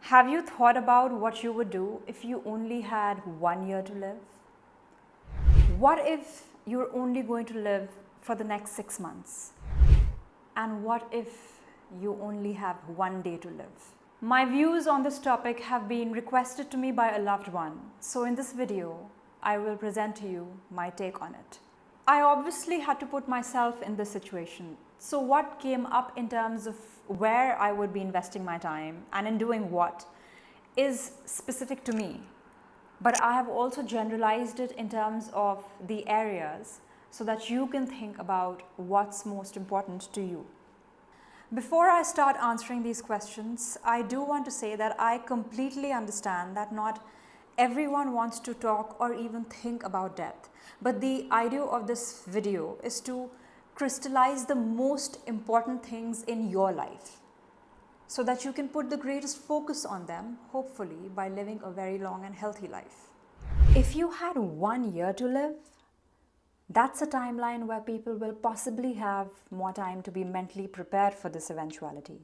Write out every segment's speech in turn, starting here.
Have you thought about what you would do if you only had 1 year to live? What if you're only going to live for the next 6 months? And what if you only have one day to live? My views on this topic have been requested to me by a loved one. So in this video, I will present to you my take on it. I obviously had to put myself in this situation. So what came up in terms of where I would be investing my time and in doing what is specific to me. But I have also generalized it in terms of the areas so that you can think about what's most important to you. Before I start answering these questions, I do want to say that I completely understand that not everyone wants to talk or even think about death. But the idea of this video is to crystallize the most important things in your life so that you can put the greatest focus on them, hopefully by living a very long and healthy life. If you had 1 year to live, that's a timeline where people will possibly have more time to be mentally prepared for this eventuality.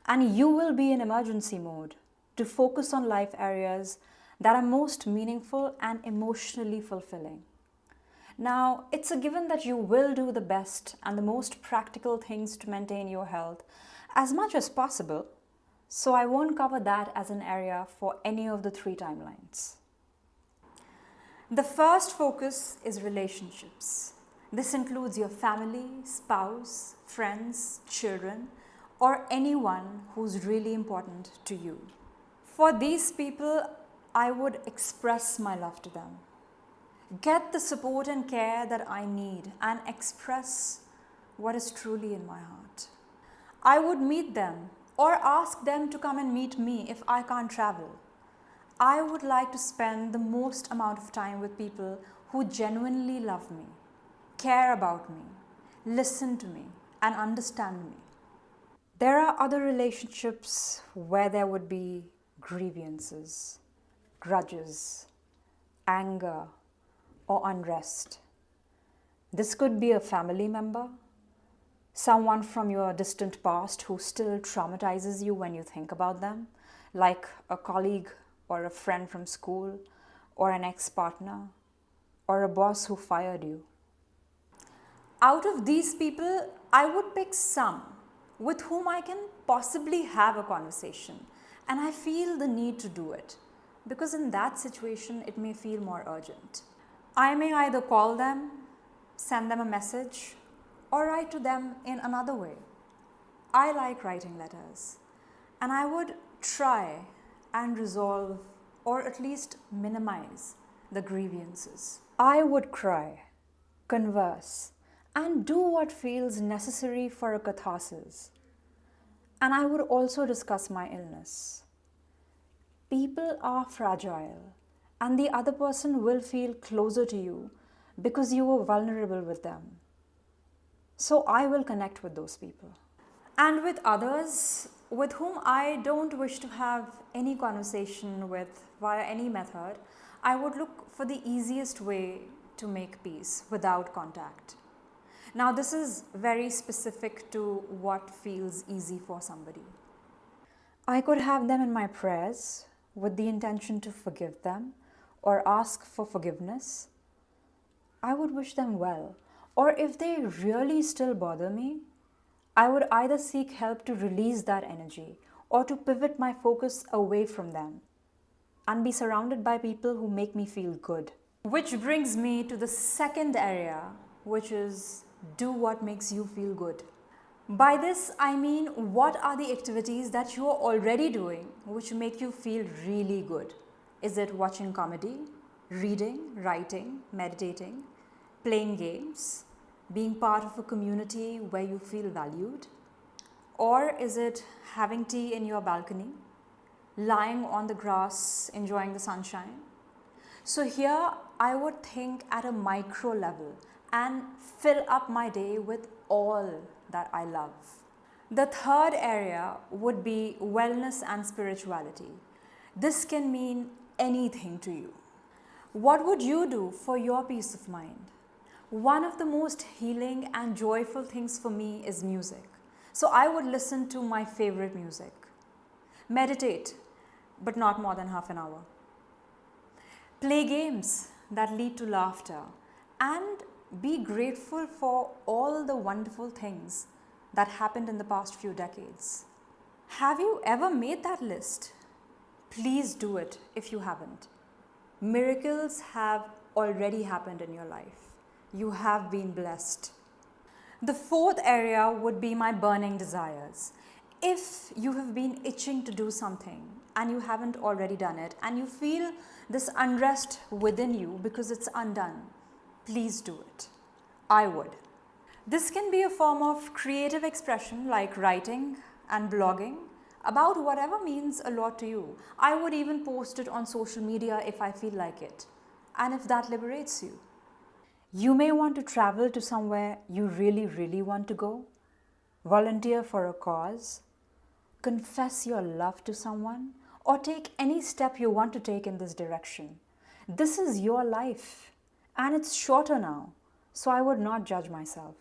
And you will be in emergency mode to focus on life areas that are most meaningful and emotionally fulfilling. Now, it's a given that you will do the best and the most practical things to maintain your health as much as possible, so I won't cover that as an area for any of the three timelines. The first focus is relationships. This includes your family, spouse, friends, children, or anyone who's really important to you. For these people, I would express my love to them. Get the support and care that I need and express what is truly in my heart. I would meet them or ask them to come and meet me if I can't travel. I would like to spend the most amount of time with people who genuinely love me, care about me, listen to me, and understand me. There are other relationships where there would be grievances, grudges, anger, or unrest. This could be a family member, someone from your distant past who still traumatizes you when you think about them, like a colleague or a friend from school, or an ex-partner, or a boss who fired you. Out of these people, I would pick some with whom I can possibly have a conversation, and I feel the need to do it, because in that situation, it may feel more urgent. I may either call them, send them a message, or write to them in another way. I like writing letters, and I would try and resolve or at least minimize the grievances. I would cry, converse, and do what feels necessary for a catharsis. And I would also discuss my illness. People are fragile, and the other person will feel closer to you because you were vulnerable with them. So I will connect with those people. And with others with whom I don't wish to have any conversation with via any method, I would look for the easiest way to make peace without contact. Now, this is very specific to what feels easy for somebody. I could have them in my prayers with the intention to forgive them or ask for forgiveness. I would wish them well. Or if they really still bother me, I would either seek help to release that energy or to pivot my focus away from them and be surrounded by people who make me feel good. Which brings me to the second area, which is do what makes you feel good. By this, I mean, what are the activities that you are already doing which make you feel really good? Is it watching comedy, reading, writing, meditating, playing games, being part of a community where you feel valued? Or is it having tea in your balcony, lying on the grass, enjoying the sunshine? So here I would think at a micro level and fill up my day with all that I love. The third area would be wellness and spirituality. This can mean anything to you. What would you do for your peace of mind? One of the most healing and joyful things for me is music. So I would listen to my favorite music, meditate, but not more than half an hour. Play games that lead to laughter and be grateful for all the wonderful things that happened in the past few decades. Have you ever made that list? Please do it if you haven't. Miracles have already happened in your life. You have been blessed. The fourth area would be my burning desires. If you have been itching to do something and you haven't already done it and you feel this unrest within you because it's undone, please do it. I would. This can be a form of creative expression like writing and blogging about whatever means a lot to you. I would even post it on social media if I feel like it, and if that liberates you. You may want to travel to somewhere you really want to go, volunteer for a cause, confess your love to someone, or take any step you want to take in this direction. This is your life, and it's shorter now, so I would not judge myself.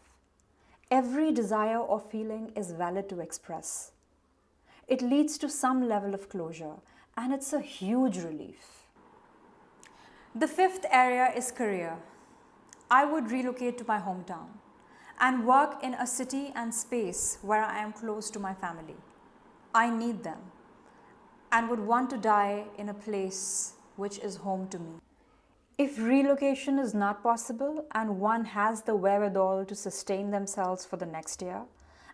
Every desire or feeling is valid to express. It leads to some level of closure, and it's a huge relief. The fifth area is career. I would relocate to my hometown and work in a city and space where I am close to my family. I need them and would want to die in a place which is home to me. If relocation is not possible and one has the wherewithal to sustain themselves for the next year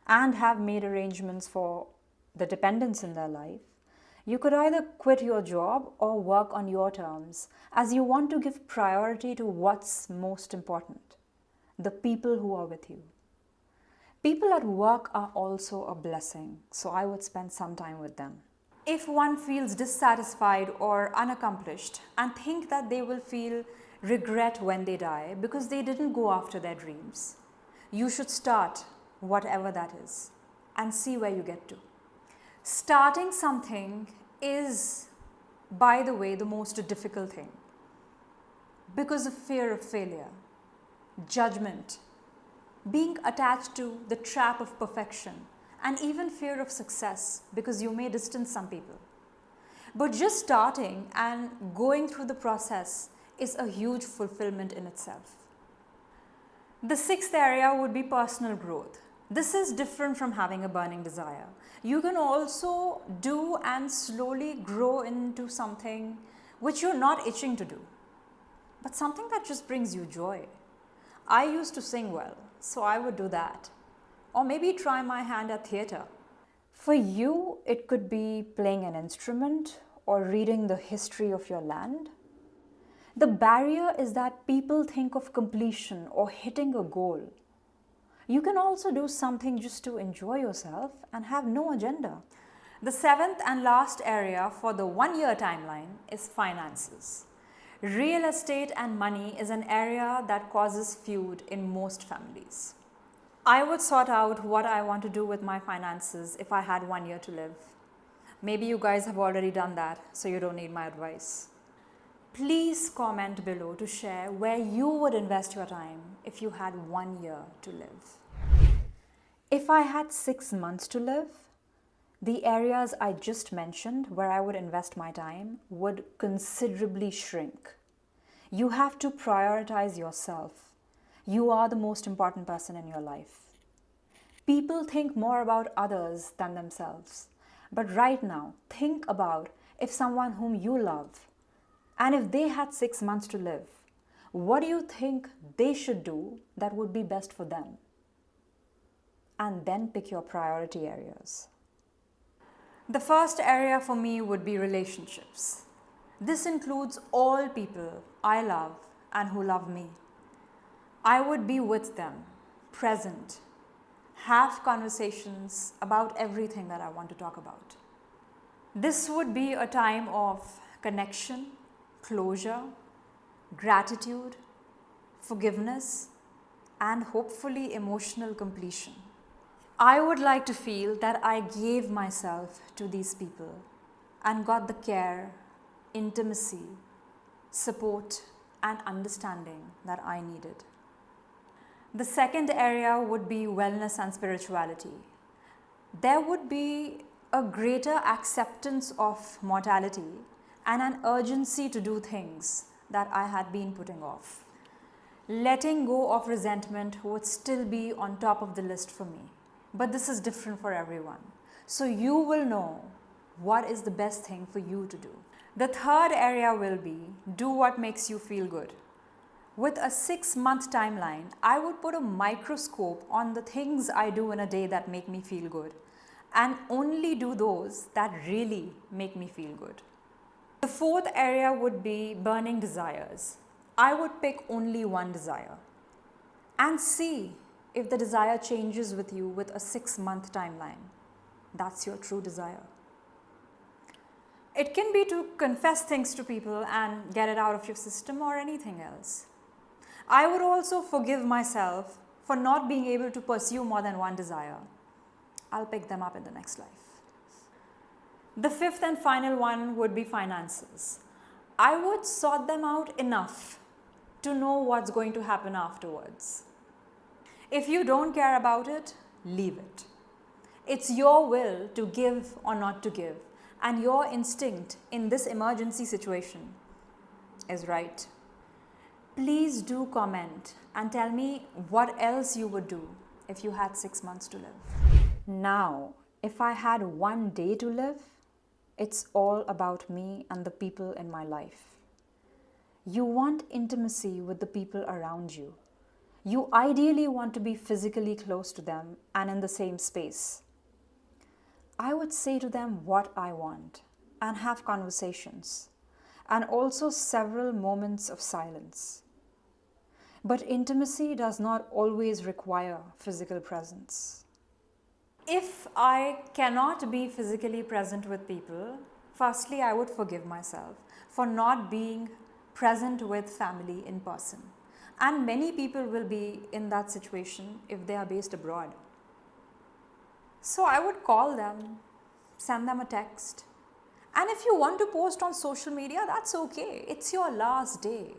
and have made arrangements for the dependents in their life, you could either quit your job or work on your terms, as you want to give priority to what's most important, the people who are with you. People at work are also a blessing, so I would spend some time with them. If one feels dissatisfied or unaccomplished and think that they will feel regret when they die because they didn't go after their dreams, you should start whatever that is and see where you get to. Starting something is, by the way, the most difficult thing because of fear of failure, judgment, being attached to the trap of perfection, and even fear of success because you may distance some people. But just starting and going through the process is a huge fulfillment in itself. The sixth area would be personal growth. This is different from having a burning desire. You can also do and slowly grow into something which you're not itching to do, but something that just brings you joy. I used to sing well, so I would do that. Or maybe try my hand at theatre. For you, it could be playing an instrument or reading the history of your land. The barrier is that people think of completion or hitting a goal. You can also do something just to enjoy yourself and have no agenda. The seventh and last area for the 1 year timeline is finances. Real estate and money is an area that causes feud in most families. I would sort out what I want to do with my finances if I had 1 year to live. Maybe you guys have already done that, so you don't need my advice. Please comment below to share where you would invest your time if you had 1 year to live. If I had 6 months to live, the areas I just mentioned where I would invest my time would considerably shrink. You have to prioritize yourself. You are the most important person in your life. People think more about others than themselves. But right now, think about if someone whom you love, and if they had 6 months to live, what do you think they should do that would be best for them? And then pick your priority areas. The first area for me would be relationships. This includes all people I love and who love me. I would be with them, present, have conversations about everything that I want to talk about. This would be a time of connection, closure, gratitude, forgiveness, and hopefully emotional completion. I would like to feel that I gave myself to these people and got the care, intimacy, support, and understanding that I needed. The second area would be wellness and spirituality. There would be a greater acceptance of mortality, and an urgency to do things that I had been putting off. Letting go of resentment would still be on top of the list for me, but this is different for everyone. So you will know what is the best thing for you to do. The third area will be do what makes you feel good. With a 6-month timeline, I would put a microscope on the things I do in a day that make me feel good and only do those that really make me feel good. The fourth area would be burning desires. I would pick only one desire and see if the desire changes with you with a 6-month timeline. That's your true desire. It can be to confess things to people and get it out of your system or anything else. I would also forgive myself for not being able to pursue more than one desire. I'll pick them up in the next life. The fifth and final one would be finances. I would sort them out enough to know what's going to happen afterwards. If you don't care about it, leave it. It's your will to give or not to give, and your instinct in this emergency situation is right. Please do comment and tell me what else you would do if you had 6 months to live. Now, if I had one day to live, it's all about me and the people in my life. You want intimacy with the people around you. You ideally want to be physically close to them and in the same space. I would say to them what I want and have conversations, and also several moments of silence. But intimacy does not always require physical presence. If I cannot be physically present with people, firstly, I would forgive myself for not being present with family in person. And many people will be in that situation if they are based abroad. So I would call them, send them a text. And if you want to post on social media, that's okay. It's your last day.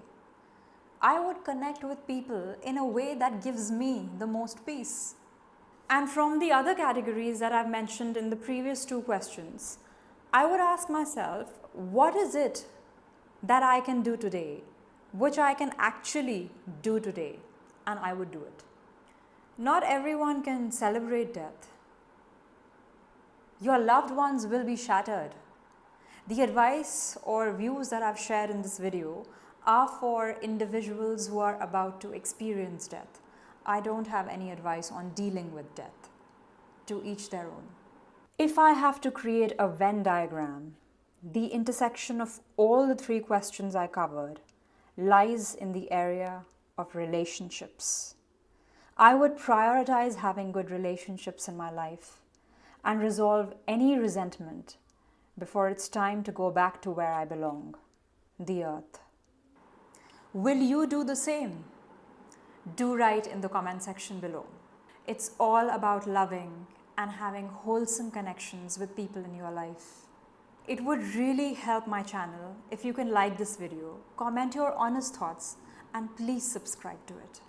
I would connect with people in a way that gives me the most peace. And from the other categories that I've mentioned in the previous 2 questions, I would ask myself, what is it that I can do today, which I can actually do today, and I would do it. Not everyone can celebrate death. Your loved ones will be shattered. The advice or views that I've shared in this video are for individuals who are about to experience death. I don't have any advice on dealing with death. To each their own. If I have to create a Venn diagram, the intersection of all the 3 questions I covered lies in the area of relationships. I would prioritize having good relationships in my life and resolve any resentment before it's time to go back to where I belong, the earth. Will you do the same? Do write in the comment section below. It's all about loving and having wholesome connections with people in your life. It would really help my channel if you can like this video, comment your honest thoughts, and please subscribe to it.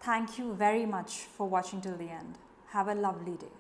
Thank you very much for watching till the end. Have a lovely day.